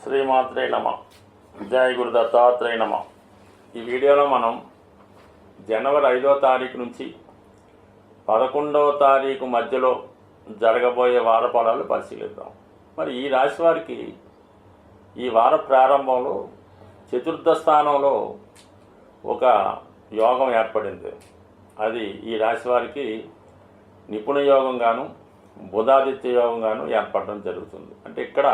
శ్రీమాత్రే నమ. జయ గురు దత్తాత్రేయ నమ. ఈ వీడియోలో మనం జనవరి 5వ తారీఖు నుంచి 11వ తారీఖు మధ్యలో జరగబోయే వార ఫలాలు పరిశీలిద్దాం. మరి ఈ రాశి వారికి ఈ వార ప్రారంభంలో చతుర్థ స్థానంలో ఒక యోగం ఏర్పడింది. అది ఈ రాశి వారికి నిపుణ యోగంగాను బుధాదిత్య యోగంగాను ఏర్పడడం జరుగుతుంది. అంటే ఇక్కడ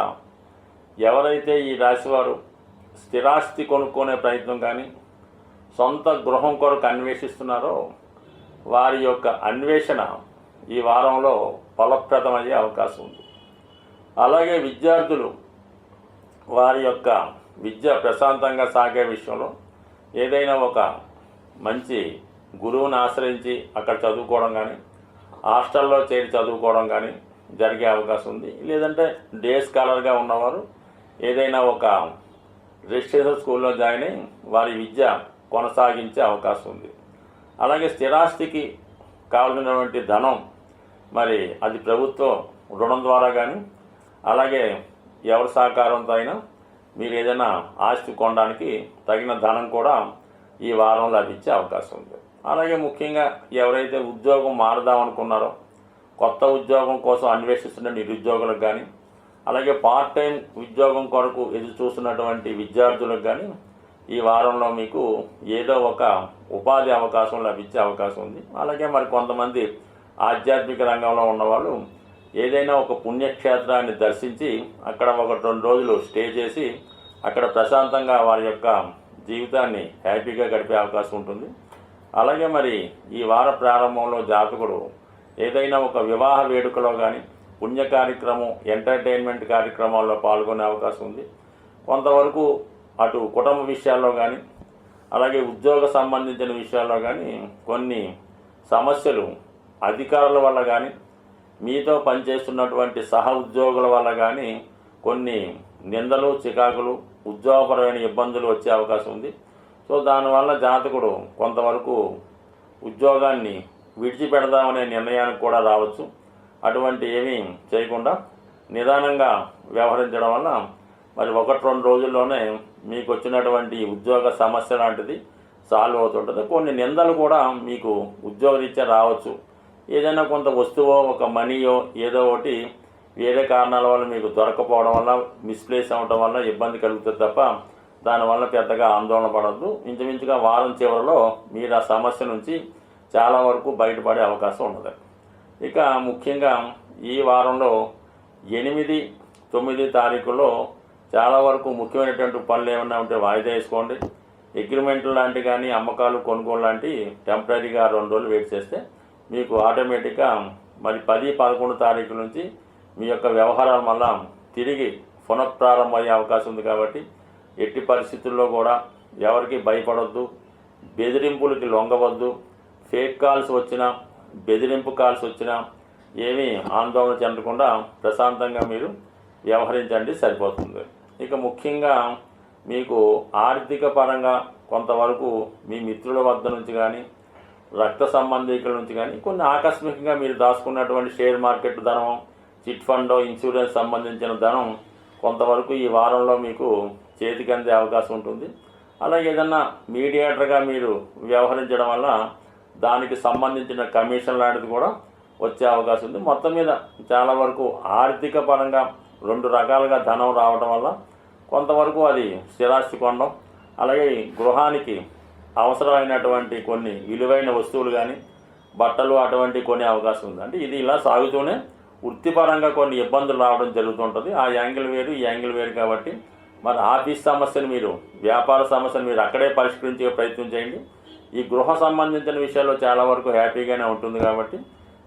ఎవరైతే ఈ రాశివారు స్థిరాస్తి కొనుక్కునే ప్రయత్నం కానీ సొంత గృహం కొరకు అన్వేషిస్తున్నారో వారి యొక్క అన్వేషణ ఈ వారంలో ఫలప్రదమయ్యే అవకాశం ఉంది. అలాగే విద్యార్థులు వారి యొక్క విద్య ప్రశాంతంగా సాగే విషయంలో ఏదైనా ఒక మంచి గురువుని ఆశ్రయించి అక్కడ చదువుకోవడం కానీ హాస్టల్లో చేరి చదువుకోవడం కానీ జరిగే అవకాశం ఉంది. లేదంటే డే స్కాలర్గా ఉన్నవారు ఏదైనా ఒక రెసిడెన్షియల్ స్కూల్లో జాయిన్ అయ్యి వారి విద్య కొనసాగించే అవకాశం ఉంది. అలాగే స్థిరాస్తికి కావాల్సినటువంటి ధనం మరి అది ప్రభుత్వం రుణం ద్వారా కానీ అలాగే ఎవరి సహకారంతో అయినా మీరు ఏదైనా ఆస్తి కొనడానికి తగిన ధనం కూడా ఈ వారం లభించే అవకాశం ఉంది. అలాగే ముఖ్యంగా ఎవరైతే ఉద్యోగం మారదామనుకున్నారో కొత్త ఉద్యోగం కోసం అన్వేషిస్తున్న నిరుద్యోగులకు కానీ అలాగే పార్ట్ టైం ఉద్యోగం కొరకు ఎదురు చూస్తున్నటువంటి విద్యార్థులకు కానీ ఈ వారంలో మీకు ఏదో ఒక ఉపాధి అవకాశం లభించే అవకాశం ఉంది. అలాగే మరి కొంతమంది ఆధ్యాత్మిక రంగంలో ఉన్నవాళ్ళు ఏదైనా ఒక పుణ్యక్షేత్రాన్ని దర్శించి అక్కడ 1-2 రోజులు స్టే చేసి అక్కడ ప్రశాంతంగా వారి యొక్క జీవితాన్ని హ్యాపీగా గడిపే అవకాశం ఉంటుంది. అలాగే మరి ఈ వార ప్రారంభంలో జాతకుడు ఏదైనా ఒక వివాహ వేడుకలో కానీ పుణ్య కార్యక్రమం ఎంటర్టైన్మెంట్ కార్యక్రమాల్లో పాల్గొనే అవకాశం ఉంది. కొంతవరకు అటు కుటుంబ విషయాల్లో కానీ అలాగే ఉద్యోగ సంబంధించిన విషయాల్లో కానీ కొన్ని సమస్యలు అధికారుల వల్ల కానీ మీతో పనిచేస్తున్నటువంటి సహ ఉద్యోగుల వల్ల కానీ కొన్ని నిందలు చికాకులు ఉద్యోగపరమైన ఇబ్బందులు వచ్చే అవకాశం ఉంది. సో దానివల్ల జాతకుడు కొంతవరకు ఉద్యోగాన్ని విడిచిపెడదామనే నిర్ణయానికి కూడా రావచ్చు. అటువంటి ఏమీ చేయకుండా నిదానంగా వ్యవహరించడం వల్ల మరి 1-2 రోజుల్లోనే మీకు వచ్చినటువంటి ఉద్యోగ సమస్య లాంటిది సాల్వ్ అవుతుంటుంది. కొన్ని నిందలు కూడా మీకు ఉద్యోగరీత్యా రావచ్చు. ఏదైనా కొంత వస్తువో ఒక మనీయో ఏదో ఒకటి వేరే కారణాల వల్ల మీకు దొరకపోవడం వల్ల మిస్ప్లేస్ అవ్వడం వల్ల ఇబ్బంది కలుగుతుంది తప్ప దానివల్ల పెద్దగా ఆందోళన పడద్దు. ఇంచుమించుగా వారం చివరిలో మీరు ఆ సమస్య నుంచి చాలా వరకు బయటపడే అవకాశం ఉన్నది. ఇక ముఖ్యంగా ఈ వారంలో 8-9 తారీఖుల్లో చాలా వరకు ముఖ్యమైనటువంటి పనులు ఏమన్నా ఉంటే వాయిదా వేసుకోండి. అగ్రిమెంట్లు లాంటివి కానీ అమ్మకాలు కొనుగోలు లాంటి టెంపరీగా 2 రోజులు వెయిట్ చేస్తే మీకు ఆటోమేటిక్గా మరి 10-11 తారీఖుల నుంచి మీ యొక్క వ్యవహారాల వల్ల తిరిగి పునఃప్రారంభమయ్యే అవకాశం ఉంది. కాబట్టి ఎట్టి పరిస్థితుల్లో కూడా ఎవరికి భయపడొద్దు, బెదిరింపులకి లొంగవద్దు. ఫేక్ కాల్స్ వచ్చినా బెదిరింపు కాల్స్ వచ్చినా ఏమీ ఆందోళన చెందకుండా ప్రశాంతంగా మీరు వ్యవహరించండి, సరిపోతుంది. ఇక ముఖ్యంగా మీకు ఆర్థిక పరంగా కొంతవరకు మీ మిత్రుల వద్ద నుంచి కానీ రక్త సంబంధికుల నుంచి కానీ కొన్ని ఆకస్మికంగా మీరు దాచుకున్నటువంటి షేర్ మార్కెట్ ధనం చిట్ ఫండ్ ఇన్సూరెన్స్ సంబంధించిన ధనం కొంతవరకు ఈ వారంలో మీకు చేతికి అందే అవకాశం ఉంటుంది. అలాగే ఏదన్నా మీడియేటర్గా మీరు వ్యవహరించడం వల్ల దానికి సంబంధించిన కమిషన్ లాంటిది కూడా వచ్చే అవకాశం ఉంది. మొత్తం మీద చాలా వరకు ఆర్థిక పరంగా 2 రకాలుగా ధనం రావడం వల్ల కొంతవరకు అది స్థిరాస్తి కొనడం అలాగే గృహానికి అవసరమైనటువంటి కొన్ని విలువైన వస్తువులు కానీ బట్టలు అటువంటి కొనే అవకాశం ఉంది. అంటే ఇది ఇలా సాగుతూనే వృత్తిపరంగా కొన్ని ఇబ్బందులు రావడం జరుగుతుంటుంది. ఆ యాంగిల్ వేరు ఈ యాంగిల్ వేరు కాబట్టి మరి ఆఫీస్ సమస్యను మీరు వ్యాపార సమస్యను మీరు అక్కడే పరిష్కరించే ప్రయత్నం చేయండి. ఈ గృహ సంబంధించిన విషయాల్లో చాలా వరకు హ్యాపీగానే ఉంటుంది. కాబట్టి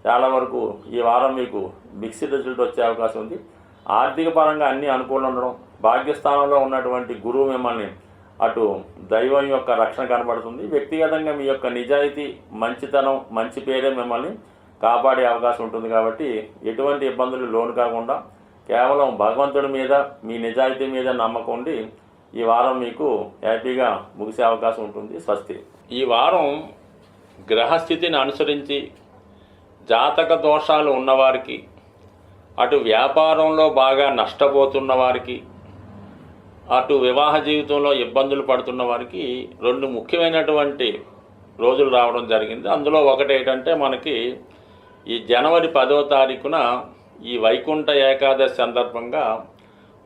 చాలా వరకు ఈ వారం మీకు మిక్స్డ్ రిజల్ట్ వచ్చే అవకాశం ఉంది. ఆర్థిక పరంగా అన్నీ అనుకూలంగా ఉండడం, భాగ్యస్థానంలో ఉన్నటువంటి గురువు మిమ్మల్ని అటు దైవం యొక్క రక్షణ కనబడుతుంది. వ్యక్తిగతంగా మీ యొక్క నిజాయితీ మంచితనం మంచి పేరే మిమ్మల్ని కాపాడే అవకాశం ఉంటుంది. కాబట్టి ఎటువంటి ఇబ్బందులు లోను కాకుండా కేవలం భగవంతుడి మీద మీ నిజాయితీ మీద నమ్మకం ఉండి ఈ వారం మీకు హ్యాపీగా ముగిసే అవకాశం ఉంటుంది. స్వస్తి. ఈ వారం గ్రహస్థితిని అనుసరించి జాతక దోషాలు ఉన్నవారికి, అటు వ్యాపారంలో బాగా నష్టపోతున్న వారికి, అటు వివాహ జీవితంలో ఇబ్బందులు పడుతున్న వారికి 2 ముఖ్యమైనటువంటి రోజులు రావడం జరిగింది. అందులో ఒకటి ఏంటంటే మనకి ఈ జనవరి 10వ తారీఖున ఈ వైకుంఠ ఏకాదశి సందర్భంగా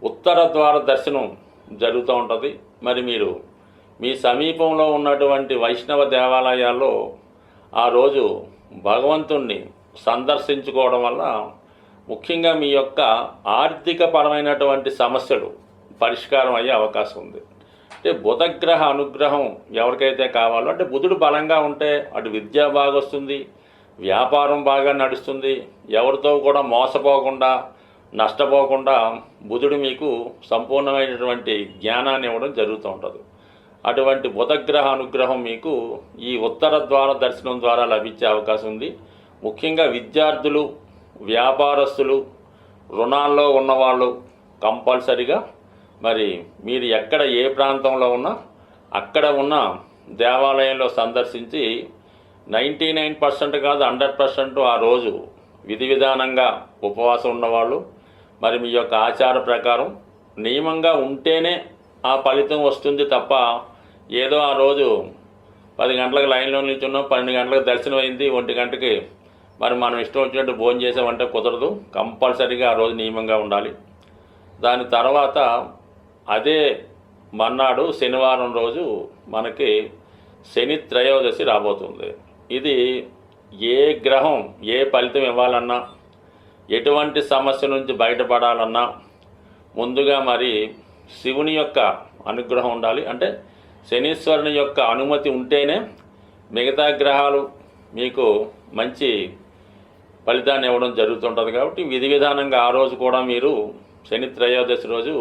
ఉత్తర ద్వార దర్శనం జరుగుతూ ఉంటుంది. మరి మీరు మీ సమీపంలో ఉన్నటువంటి వైష్ణవ దేవాలయాల్లో ఆ రోజు భగవంతుణ్ణి సందర్శించుకోవడం వల్ల ముఖ్యంగా మీ యొక్క ఆర్థిక పరమైనటువంటి సమస్యలు పరిష్కారం అయ్యే అవకాశం ఉంది. అంటే బుధగ్రహ అనుగ్రహం ఎవరికైతే కావాలో, అంటే బుధుడు బలంగా ఉంటే అటు విద్య బాగా వస్తుంది, వ్యాపారం బాగా నడుస్తుంది, ఎవరితో కూడా మోసపోకుండా నష్టపోకుండా బుధుడు మీకు సంపూర్ణమైనటువంటి జ్ఞానాన్ని ఇవ్వడం జరుగుతూ ఉంటుంది. అటువంటి బుధగ్రహ అనుగ్రహం మీకు ఈ ఉత్తర ద్వార దర్శనం ద్వారా లభించే అవకాశం ఉంది. ముఖ్యంగా విద్యార్థులు, వ్యాపారస్తులు, రుణాల్లో ఉన్నవాళ్ళు కంపల్సరిగా మరి మీరు ఎక్కడ ఏ ప్రాంతంలో ఉన్నా అక్కడ ఉన్న దేవాలయంలో సందర్శించి 99% కాదు 100% ఆ రోజు విధి విధానంగా ఉపవాసం ఉన్నవాళ్ళు, మరి మీ యొక్క ఆచార ప్రకారం నియమంగా ఉంటేనే ఆ ఫలితం వస్తుంది తప్ప ఏదో ఆ రోజు 10 గంటలకు లైన్లో నిల్చున్నాం, 12 గంటలకు దర్శనం అయింది, 1 గంటకి మరి మనం ఇష్టం వచ్చినట్టు భోజనం చేసామంటే కుదరదు. కంపల్సరీగా ఆ రోజు నియమంగా ఉండాలి. దాని తర్వాత అదే మర్నాడు శనివారం రోజు మనకి శని త్రయోదశి రాబోతుంది. ఇది ఏ గ్రహం ఏ ఫలితం ఇవ్వాలన్నా, ఎటువంటి సమస్య నుంచి బయటపడాలన్నా ముందుగా మరి శివుని యొక్క అనుగ్రహం ఉండాలి. అంటే శనీశ్వరుని యొక్క అనుమతి ఉంటేనే మిగతా గ్రహాలు మీకు మంచి ఫలితాన్ని ఇవ్వడం జరుగుతుంటుంది. కాబట్టి విధి విధానంగా ఆ రోజు కూడా మీరు శని త్రయోదశి రోజు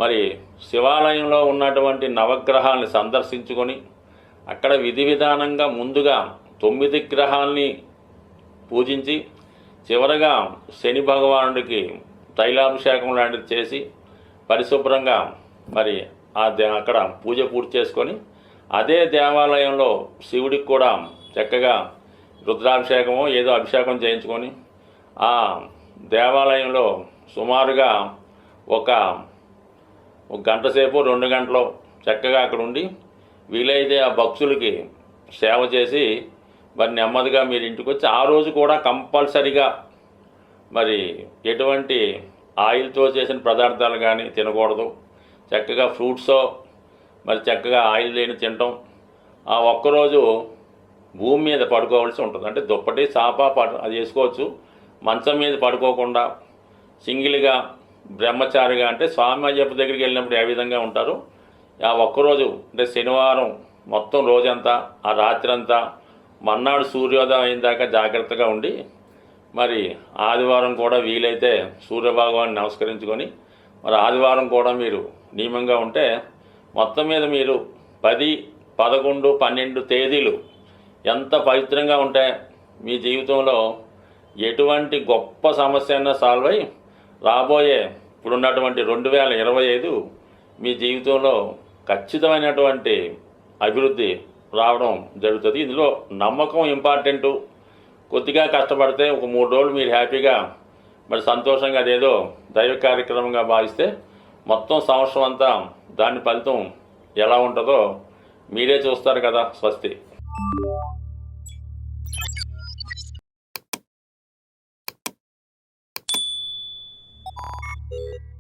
మరి శివాలయంలో ఉన్నటువంటి నవగ్రహాలని సందర్శించుకొని అక్కడ విధి విధానంగా ముందుగా 9 గ్రహాలని పూజించి చివరగా శని భగవానుడికి తైలాభిషేకం లాంటిది చేసి పరిశుభ్రంగా మరి అక్కడ పూజ పూర్తి చేసుకొని అదే దేవాలయంలో శివుడికి కూడా చక్కగా రుద్రాభిషేకమో ఏదో అభిషేకం చేయించుకొని ఆ దేవాలయంలో సుమారుగా ఒక గంట సేపు 2 గంటలు చక్కగా అక్కడ ఉండి వీలైతే ఆ భక్తులకి సేవ చేసి మరి నెమ్మదిగా మీరు ఇంటికి వచ్చి ఆ రోజు కూడా కంపల్సరిగా మరి ఎటువంటి ఆయిల్తో చేసిన పదార్థాలు కానీ తినకూడదు. చక్కగా ఫ్రూట్సో మరి చక్కగా ఆయిల్ లేని తినటం. ఆ ఒక్కరోజు భూమి మీద పడుకోవాల్సి ఉంటుంది. అంటే దుప్పటి చాప అది వేసుకోవచ్చు. మంచం మీద పడుకోకుండా సింగిల్గా బ్రహ్మచారిగా, అంటే స్వామి అయ్యప్ప దగ్గరికి వెళ్ళినప్పుడు ఏ విధంగా ఉంటారు ఆ ఒక్కరోజు అంటే శనివారం మొత్తం రోజంతా ఆ రాత్రంతా మర్నాడు సూర్యోదయం అయిన దాకా జాగ్రత్తగా ఉండి మరి ఆదివారం కూడా వీలైతే సూర్యభగవాన్ని నమస్కరించుకొని మరి ఆదివారం కూడా మీరు నియమంగా ఉంటే మొత్తం మీద మీరు 10, 11, 12 తేదీలు ఎంత పవిత్రంగా ఉంటే మీ జీవితంలో ఎటువంటి గొప్ప సమస్య అయినా సాల్వ్ అయ్యి రాబోయే ఇప్పుడున్నటువంటి 2025 మీ జీవితంలో ఖచ్చితమైనటువంటి అభివృద్ధి రావడం జరుగుతుంది. ఇందులో నమ్మకం ఇంపార్టెంటు. కొద్దిగా కష్టపడితే ఒక 3 రోజులు మీరు హ్యాపీగా మరి సంతోషంగా అదేదో దైవ కార్యక్రమంగా భావిస్తే మొత్తం సంవత్సరం అంతా దాని ఫలితం ఎలా ఉంటుందో మీరే చూస్తారు కదా. స్వస్తి. you